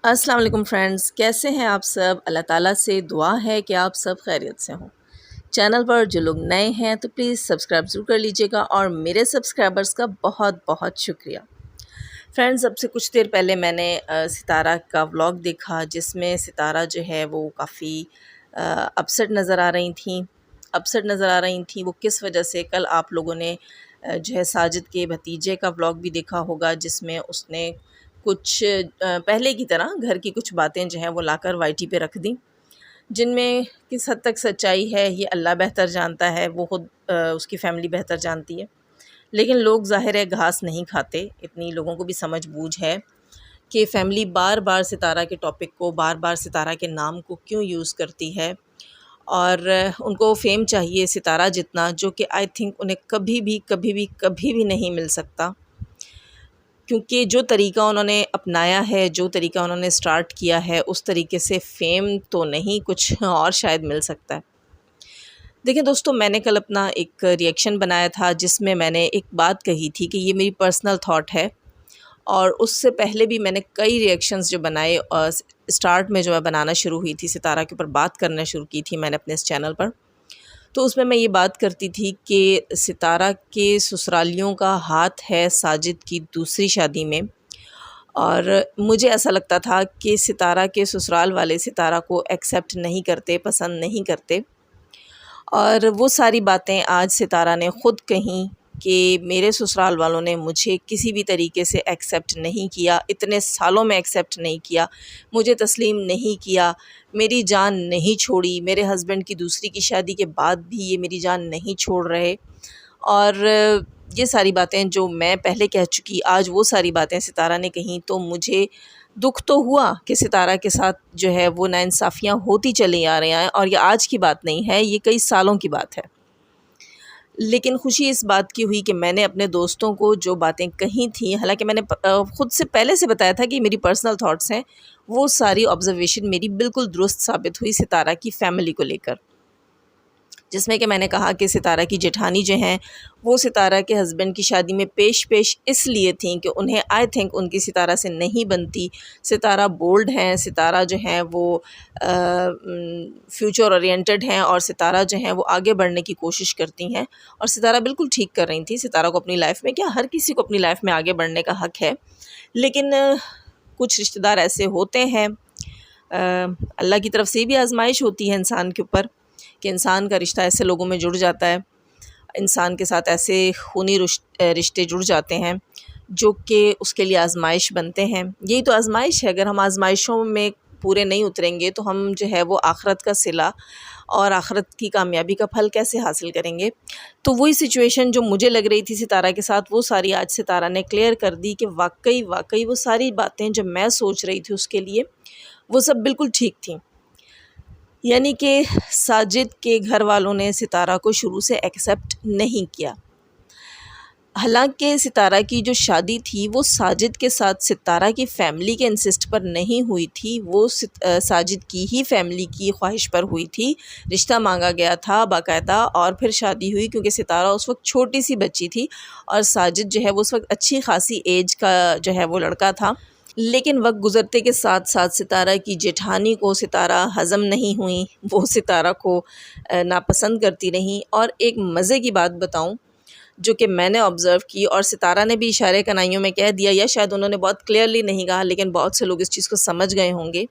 السلام علیکم فرینڈز، کیسے ہیں آپ سب؟ اللہ تعالیٰ سے دعا ہے کہ آپ سب خیریت سے ہوں۔ چینل پر جو لوگ نئے ہیں تو پلیز سبسکرائب ضرور کر لیجیے گا، اور میرے سبسکرائبرز کا بہت بہت شکریہ۔ فرینڈز، اب سے کچھ دیر پہلے میں نے ستارہ کا ولاگ دیکھا، جس میں ستارہ جو ہے وہ کافی اپسٹ نظر آ رہی تھیں۔ وہ کس وجہ سے؟ کل آپ لوگوں نے جو ہے ساجد کے بھتیجے کا ولاگ بھی دیکھا ہوگا، جس میں اس نے کچھ پہلے کی طرح گھر کی کچھ باتیں جو ہیں وہ لا کر وائی ٹی پہ رکھ دیں، جن میں کس حد تک سچائی ہے یہ اللہ بہتر جانتا ہے، وہ خود اس کی فیملی بہتر جانتی ہے۔ لیکن لوگ ظاہر ہے گھاس نہیں کھاتے، اتنی لوگوں کو بھی سمجھ بوجھ ہے کہ فیملی بار بار ستارہ کے ٹاپک کو، بار بار ستارہ کے نام کو کیوں یوز کرتی ہے، اور ان کو فیم چاہیے ستارہ جتنا، جو کہ آئی تھنک انہیں کبھی بھی نہیں مل سکتا، کیونکہ جو طریقہ انہوں نے اپنایا ہے، جو طریقہ انہوں نے سٹارٹ کیا ہے، اس طریقے سے فیم تو نہیں، کچھ اور شاید مل سکتا ہے۔ دیکھیں دوستو، میں نے کل اپنا ایک ریئیکشن بنایا تھا، جس میں میں نے ایک بات کہی تھی کہ یہ میری پرسنل تھاٹ ہے، اور اس سے پہلے بھی میں نے کئی ریئیکشنز جو بنائے، سٹارٹ میں جو میں بنانا شروع ہوئی تھی، ستارہ کے اوپر بات کرنا شروع کی تھی میں نے اپنے اس چینل پر، تو اس میں یہ بات کرتی تھی کہ ستارہ کے سسرالیوں کا ہاتھ ہے ساجد کی دوسری شادی میں، اور مجھے ایسا لگتا تھا کہ ستارہ کے سسرال والے ستارہ کو ایکسیپٹ نہیں کرتے، پسند نہیں کرتے، اور وہ ساری باتیں آج ستارہ نے خود کہیں کہ میرے سسرال والوں نے مجھے کسی بھی طریقے سے ایکسیپٹ نہیں کیا، اتنے سالوں میں ایکسیپٹ نہیں کیا، مجھے تسلیم نہیں کیا، میری جان نہیں چھوڑی، میرے ہسبینڈ کی دوسری کی شادی کے بعد بھی یہ میری جان نہیں چھوڑ رہے، اور یہ ساری باتیں جو میں پہلے کہہ چکی، آج وہ ساری باتیں ستارہ نے کہیں، تو مجھے دکھ تو ہوا کہ ستارہ کے ساتھ جو ہے وہ ناانصافیاں ہوتی چلی آ رہی ہیں، اور یہ آج کی بات نہیں ہے، یہ کئی سالوں کی بات ہے۔ لیکن خوشی اس بات کی ہوئی کہ میں نے اپنے دوستوں کو جو باتیں کہی تھیں، حالانکہ میں نے خود سے پہلے سے بتایا تھا کہ یہ میری پرسنل تھاٹس ہیں، وہ ساری آبزرویشن میری بالکل درست ثابت ہوئی ستارہ کی فیملی کو لے کر، جس میں کہ میں نے کہا کہ ستارہ کی جیٹھانی جو ہیں وہ ستارہ کے ہسبینڈ کی شادی میں پیش اس لیے تھیں کہ انہیں آئی تھنک ان کی ستارہ سے نہیں بنتی، ستارہ بولڈ ہیں، ستارہ جو ہیں وہ فیوچر اورینٹڈ ہیں، اور ستارہ جو ہیں وہ آگے بڑھنے کی کوشش کرتی ہیں، اور ستارہ بالکل ٹھیک کر رہی تھیں۔ ستارہ کو اپنی لائف میں، کیا ہر کسی کو اپنی لائف میں آگے بڑھنے کا حق ہے، لیکن کچھ رشتہ دار ایسے ہوتے ہیں، اللہ کی طرف سے بھی آزمائش ہوتی ہے انسان کے اوپر، کہ انسان کا رشتہ ایسے لوگوں میں جڑ جاتا ہے، انسان کے ساتھ ایسے خونی رشتے جڑ جاتے ہیں جو کہ اس کے لیے آزمائش بنتے ہیں۔ یہی تو آزمائش ہے، اگر ہم آزمائشوں میں پورے نہیں اتریں گے تو ہم جو ہے وہ آخرت کا صلہ اور آخرت کی کامیابی کا پھل کیسے حاصل کریں گے؟ تو وہی سچویشن جو مجھے لگ رہی تھی ستارہ کے ساتھ، وہ ساری آج ستارہ نے کلیئر کر دی کہ واقعی وہ ساری باتیں جو میں سوچ رہی تھی اس کے لیے، وہ سب بالکل ٹھیک تھیں، یعنی کہ ساجد کے گھر والوں نے ستارہ کو شروع سے ایکسیپٹ نہیں کیا۔ حالانکہ ستارہ کی جو شادی تھی وہ ساجد کے ساتھ ستارہ کی فیملی کے انسسٹ پر نہیں ہوئی تھی، وہ ساجد کی ہی فیملی کی خواہش پر ہوئی تھی، رشتہ مانگا گیا تھا باقاعدہ، اور پھر شادی ہوئی، کیونکہ ستارہ اس وقت چھوٹی سی بچی تھی، اور ساجد جو ہے وہ اس وقت اچھی خاصی ایج کا جو ہے وہ لڑکا تھا۔ لیکن وقت گزرتے کے ساتھ ساتھ ستارہ کی جیٹھانی کو ستارہ ہضم نہیں ہوئیں، وہ ستارہ کو ناپسند کرتی رہیں، اور ایک مزے کی بات بتاؤں جو کہ میں نے آبزرو کی، اور ستارہ نے بھی اشارے کنائیوں میں کہہ دیا، یا شاید انہوں نے بہت کلیئرلی نہیں کہا، لیکن بہت سے لوگ اس چیز کو سمجھ گئے ہوں گے۔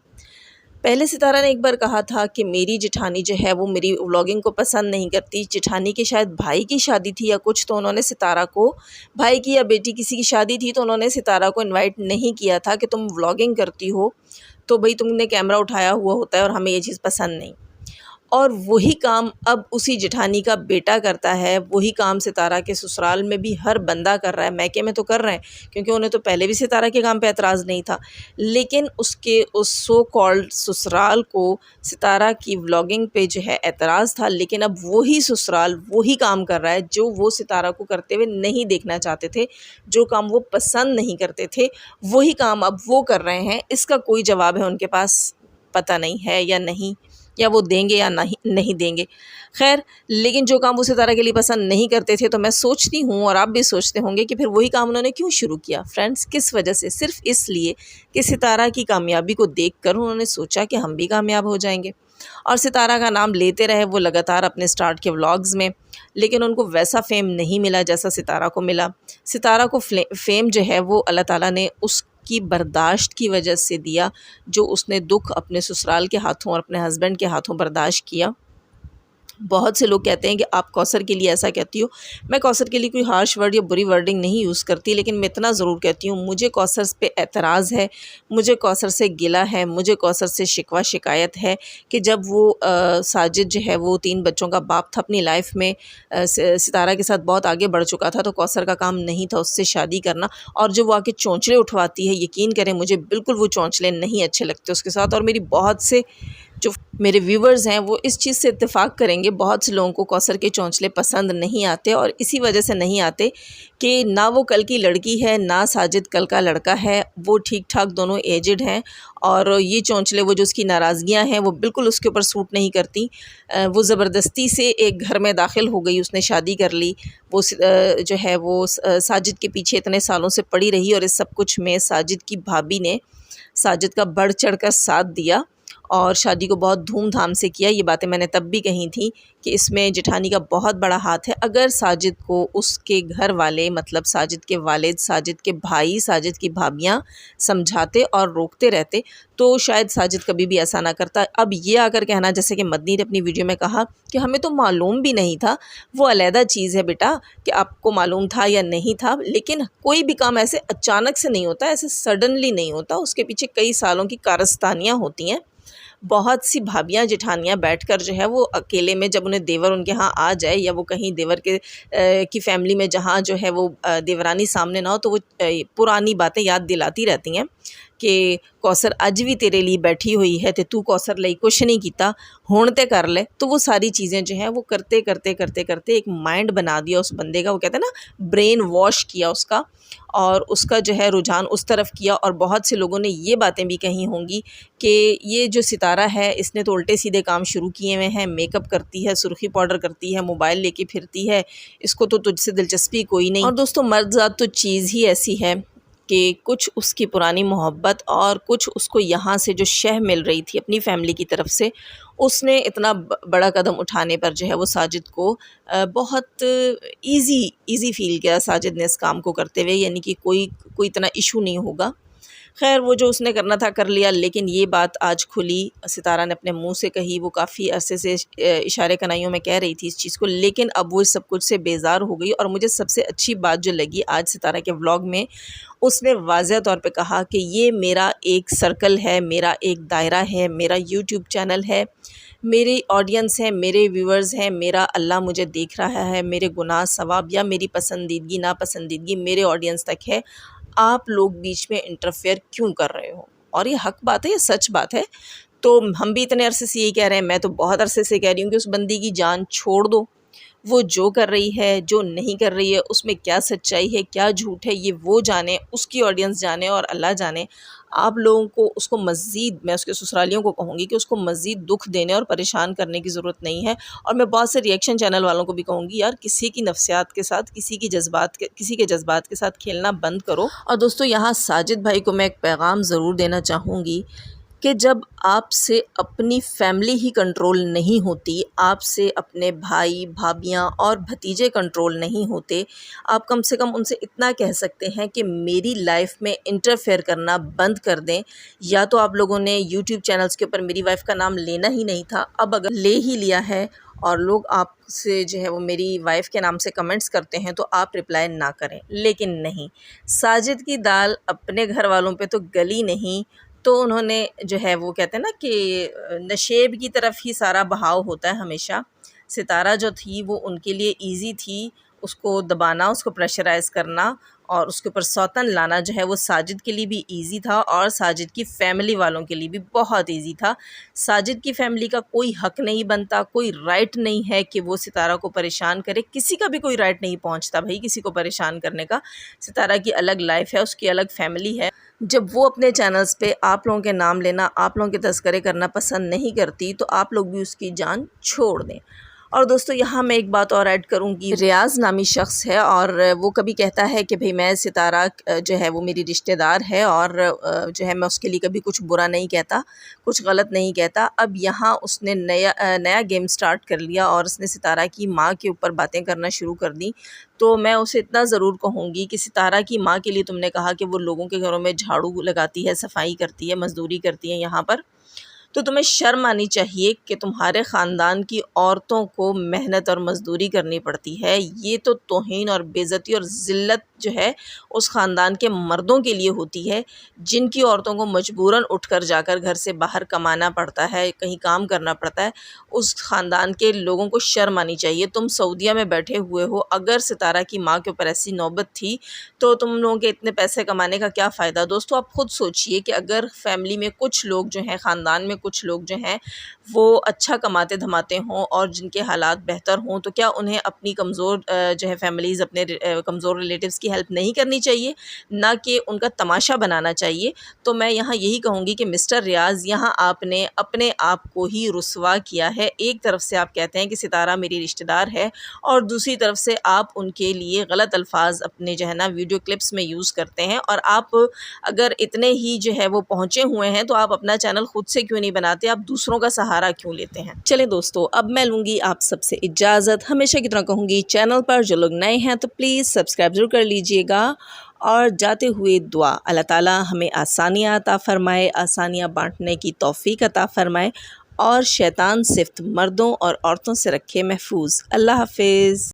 پہلے ستارہ نے ایک بار کہا تھا کہ میری جیٹھانی جو ہے وہ میری ولاگنگ کو پسند نہیں کرتی، جیٹھانی کے شاید بھائی کی شادی تھی یا کچھ، تو انہوں نے ستارہ کو، بھائی کی یا بیٹی کسی کی شادی تھی، تو انہوں نے ستارہ کو انوائٹ نہیں کیا تھا کہ تم ولاگنگ کرتی ہو تو بھئی تم نے کیمرہ اٹھایا ہوا ہوتا ہے اور ہمیں یہ چیز پسند نہیں۔ اور وہی کام اب اسی جیٹھانی کا بیٹا کرتا ہے، وہی کام ستارہ کے سسرال میں بھی ہر بندہ کر رہا ہے، میکے میں تو کر رہے ہیں کیونکہ انہیں تو پہلے بھی ستارہ کے کام پہ اعتراض نہیں تھا، لیکن اس سو کالڈ سسرال کو ستارہ کی ولاگنگ پہ جو ہے اعتراض تھا، لیکن اب وہی سسرال وہی کام کر رہا ہے جو وہ ستارہ کو کرتے ہوئے نہیں دیکھنا چاہتے تھے، جو کام وہ پسند نہیں کرتے تھے، وہی کام اب وہ کر رہے ہیں۔ اس کا کوئی جواب ہے ان کے پاس پتہ نہیں ہے یا نہیں، یا وہ دیں گے یا نہیں دیں گے. خیر، لیکن جو کام وہ ستارہ کے لیے پسند نہیں کرتے تھے تو میں سوچتی ہوں اور آپ بھی سوچتے ہوں گے کہ پھر وہی کام انہوں نے کیوں شروع کیا. فرینڈس، کس وجہ سے؟ صرف اس لیے کہ ستارہ کی کامیابی کو دیکھ کر انہوں نے سوچا کہ ہم بھی کامیاب ہو جائیں گے، اور ستارہ کا نام لیتے رہے وہ لگاتار اپنے سٹارٹ کے ولاگز میں. لیکن ان کو ویسا فیم نہیں ملا جیسا ستارہ کو ملا. ستارہ کو فیم جو ہے وہ اللہ تعالیٰ نے اس کی برداشت کی وجہ سے دیا، جو اس نے دکھ اپنے سسرال کے ہاتھوں اور اپنے ہسبینڈ کے ہاتھوں برداشت کیا. بہت سے لوگ کہتے ہیں کہ آپ کوثر کے لیے ایسا کہتی ہو. میں کوثر کے لیے کوئی ہارش ورڈ یا بری ورڈنگ نہیں یوز کرتی، لیکن میں اتنا ضرور کہتی ہوں مجھے کوثر پہ اعتراض ہے، مجھے کوثر سے گلہ ہے، مجھے کوثر سے شکوہ شکایت ہے کہ جب وہ ساجد جو ہے وہ 3 بچوں کا باپ تھا، اپنی لائف میں ستارہ کے ساتھ بہت آگے بڑھ چکا تھا، تو کوثر کا کام نہیں تھا اس سے شادی کرنا. اور جو وہ آ کے چونچلے اٹھواتی ہے، یقین کریں مجھے بالکل وہ چونچلے نہیں اچھے لگتے اس کے ساتھ. اور میری بہت سے جو میرے ویورز ہیں وہ اس چیز سے اتفاق کریں گے، بہت سے لوگوں کو کوثر کے چونچلے پسند نہیں آتے، اور اسی وجہ سے نہیں آتے کہ نہ وہ کل کی لڑکی ہے نہ ساجد کل کا لڑکا ہے. وہ ٹھیک ٹھاک دونوں ایجڈ ہیں، اور یہ چونچلے وہ جو اس کی ناراضگیاں ہیں وہ بالکل اس کے اوپر سوٹ نہیں کرتی. وہ زبردستی سے ایک گھر میں داخل ہو گئی، اس نے شادی کر لی، وہ جو ہے وہ ساجد کے پیچھے اتنے سالوں سے پڑی رہی، اور اس سب کچھ میں ساجد کی بھابھی نے ساجد کا بڑھ چڑھ کر ساتھ دیا اور شادی کو بہت دھوم دھام سے کیا. یہ باتیں میں نے تب بھی کہی تھیں کہ اس میں جٹھانی کا بہت بڑا ہاتھ ہے. اگر ساجد کو اس کے گھر والے، مطلب ساجد کے والد، ساجد کے بھائی، ساجد کی بھابیاں سمجھاتے اور روکتے رہتے تو شاید ساجد کبھی بھی ایسا نہ کرتا. اب یہ آ کر کہنا، جیسے کہ مدنی نے اپنی ویڈیو میں کہا کہ ہمیں تو معلوم بھی نہیں تھا، وہ علیحدہ چیز ہے بیٹا کہ آپ کو معلوم تھا یا نہیں تھا، لیکن کوئی بھی کام ایسے اچانک سے نہیں ہوتا، ایسے سڈنلی نہیں ہوتا، اس کے پیچھے کئی سالوں کی کارستانیاں ہوتی ہیں. بہت سی بھابیاں جٹھانیاں بیٹھ کر جو ہے وہ اکیلے میں، جب انہیں دیور ان کے ہاں آ جائے یا وہ کہیں دیور کی فیملی میں جہاں جو ہے وہ دیورانی سامنے نہ ہو، تو وہ پرانی باتیں یاد دلاتی رہتی ہیں کہ کوثر اج بھی تیرے لیے بیٹھی ہوئی ہے تے تو کوثر لئی کچھ نہیں کیتا، ہون تے کر لے. تو وہ ساری چیزیں جو ہیں وہ کرتے کرتے کرتے کرتے ایک مائنڈ بنا دیا اس بندے کا. وہ کہتے ہیں نا برین واش کیا اس کا، اور اس کا جو ہے رجحان اس طرف کیا. اور بہت سے لوگوں نے یہ باتیں بھی کہی ہوں گی کہ یہ جو ستارہ ہے اس نے تو الٹے سیدھے کام شروع کیے ہوئے ہیں، میک اپ کرتی ہے، سرخی پاؤڈر کرتی ہے، موبائل لے کے پھرتی ہے، اس کو تو تجھ سے دلچسپی کوئی نہیں. اور دوستو، مرد ذات تو چیز ہی ایسی ہے کہ کچھ اس کی پرانی محبت اور کچھ اس کو یہاں سے جو شہ مل رہی تھی اپنی فیملی کی طرف سے، اس نے اتنا بڑا قدم اٹھانے پر جو ہے وہ ساجد کو بہت ایزی فیل کیا ساجد نے اس کام کو کرتے ہوئے، یعنی کہ کوئی اتنا ایشو نہیں ہوگا. خیر، وہ جو اس نے کرنا تھا کر لیا، لیکن یہ بات آج کھلی، ستارہ نے اپنے منہ سے کہی. وہ کافی عرصے سے اشارے کنائیوں میں کہہ رہی تھی اس چیز کو، لیکن اب وہ اس سب کچھ سے بیزار ہو گئی. اور مجھے سب سے اچھی بات جو لگی آج ستارہ کے ولاگ میں، اس نے واضح طور پہ کہا کہ یہ میرا ایک سرکل ہے، میرا ایک دائرہ ہے، میرا یوٹیوب چینل ہے، میری آڈینس ہے، میرے ویورز ہیں، میرا اللہ مجھے دیکھ رہا ہے، میرے گناہ ثواب یا میری پسندیدگی ناپسندیدگی میرے آڈینس تک ہے. آپ لوگ بیچ میں انٹرفیئر کیوں کر رہے ہو؟ اور یہ حق بات ہے، یہ سچ بات ہے. تو ہم بھی اتنے عرصے سے یہی کہہ رہے ہیں، میں تو بہت عرصے سے کہہ رہی ہوں کہ اس بندی کی جان چھوڑ دو. وہ جو کر رہی ہے، جو نہیں کر رہی ہے، اس میں کیا سچائی ہے، کیا جھوٹ ہے، یہ وہ جانے، اس کی آڈینس جانے اور اللہ جانے. آپ لوگوں کو اس کو مزید، میں اس کے سسرالیوں کو کہوں گی کہ اس کو مزید دکھ دینے اور پریشان کرنے کی ضرورت نہیں ہے. اور میں بہت سے ریئیکشن چینل والوں کو بھی کہوں گی، یار کسی کی نفسیات کے ساتھ، کسی کے جذبات کے ساتھ کھیلنا بند کرو. اور دوستو، یہاں ساجد بھائی کو میں ایک پیغام ضرور دینا چاہوں گی کہ جب آپ سے اپنی فیملی ہی کنٹرول نہیں ہوتی، آپ سے اپنے بھائی، بھابیاں اور بھتیجے کنٹرول نہیں ہوتے، آپ کم سے کم ان سے اتنا کہہ سکتے ہیں کہ میری لائف میں انٹرفیئر کرنا بند کر دیں. یا تو آپ لوگوں نے یوٹیوب چینلز کے اوپر میری وائف کا نام لینا ہی نہیں تھا، اب اگر لے ہی لیا ہے اور لوگ آپ سے جو ہے وہ میری وائف کے نام سے کمنٹس کرتے ہیں تو آپ رپلائی نہ کریں. لیکن نہیں، ساجد کی دال اپنے گھر والوں پہ تو گلی نہیں، تو انہوں نے جو ہے وہ کہتے ہیں نا کہ نشیب کی طرف ہی سارا بہاؤ ہوتا ہے ہمیشہ. ستارہ جو تھی وہ ان کے لیے ایزی تھی، اس کو دبانا، اس کو پریشرائز کرنا اور اس کے اوپر سوتن لانا جو ہے وہ ساجد کے لیے بھی ایزی تھا اور ساجد کی فیملی والوں کے لیے بھی بہت ایزی تھا. ساجد کی فیملی کا کوئی حق نہیں بنتا، کوئی رائٹ نہیں ہے کہ وہ ستارہ کو پریشان کرے. کسی کا بھی کوئی رائٹ نہیں پہنچتا بھائی کسی کو پریشان کرنے کا. ستارہ کی الگ لائف ہے، اس کی الگ فیملی ہے. جب وہ اپنے چینلز پہ آپ لوگوں کے نام لینا، آپ لوگوں کے تذکرے کرنا پسند نہیں کرتی تو آپ لوگ بھی اس کی جان چھوڑ دیں۔ اور دوستو یہاں میں ایک بات اور ایڈ کروں گی، ریاض نامی شخص ہے اور وہ کبھی کہتا ہے کہ بھئی میں ستارہ جو ہے وہ میری رشتہ دار ہے اور جو ہے میں اس کے لیے کبھی کچھ برا نہیں کہتا، کچھ غلط نہیں کہتا۔ اب یہاں اس نے نیا گیم سٹارٹ کر لیا اور اس نے ستارہ کی ماں کے اوپر باتیں کرنا شروع کر دی۔ تو میں اسے اتنا ضرور کہوں گی کہ ستارہ کی ماں کے لیے تم نے کہا کہ وہ لوگوں کے گھروں میں جھاڑو لگاتی ہے، صفائی کرتی ہے، مزدوری کرتی ہے یہاں پر، تو تمہیں شرم آنی چاہیے کہ تمہارے خاندان کی عورتوں کو محنت اور مزدوری کرنی پڑتی ہے۔ یہ تو توہین اور بے عزتی اور ذلت جو ہے اس خاندان کے مردوں کے لیے ہوتی ہے جن کی عورتوں کو مجبوراً اٹھ کر جا کر گھر سے باہر کمانا پڑتا ہے، کہیں کام کرنا پڑتا ہے۔ اس خاندان کے لوگوں کو شرم آنی چاہیے۔ تم سعودیہ میں بیٹھے ہوئے ہو، اگر ستارہ کی ماں کے اوپر ایسی نوبت تھی تو تم لوگوں کے اتنے پیسے کمانے کا کیا فائدہ؟ دوستو آپ خود سوچئے کہ اگر فیملی میں کچھ لوگ جو ہیں، خاندان میں کچھ لوگ جو ہیں وہ اچھا کماتے دھماتے ہوں اور جن کے حالات بہتر ہوں تو کیا انہیں اپنی کمزور جو ہے فیملیز، اپنے کمزور ریلیٹیوز کی ہیلپ نہیں کرنی چاہیے، نہ کہ ان کا تماشا بنانا چاہیے؟ تو میں یہاں یہی کہوں گی کہ مسٹر ریاض، یہاں آپ نے اپنے آپ کو ہی رسوا کیا ہے۔ ایک طرف سے آپ کہتے ہیں کہ ستارہ میری رشتہ دار ہے اور دوسری طرف سے آپ ان کے لیے غلط الفاظ اپنے جو ہے نا ویڈیو کلپس میں یوز کرتے ہیں، اور آپ اگر اتنے ہی جو ہے وہ پہنچے ہوئے ہیں تو آپ اپنا چینل خود سے کیوں نہیں بناتے؟ آپ دوسروں کا سہارا کیوں لیتے ہیں؟ چلیں دوستو اب میں لوں گی آپ سب سے اجازت۔ ہمیشہ کی طرح کہوں گی چینل پر جو لوگ نئے ہیں تو پلیز سبسکرائب ضرور کر لیجئے گا، اور جاتے ہوئے دعا اللہ تعالیٰ ہمیں آسانیاں عطا فرمائے، آسانیاں بانٹنے کی توفیق عطا فرمائے، اور شیطان صفت مردوں اور عورتوں سے رکھے محفوظ۔ اللہ حافظ۔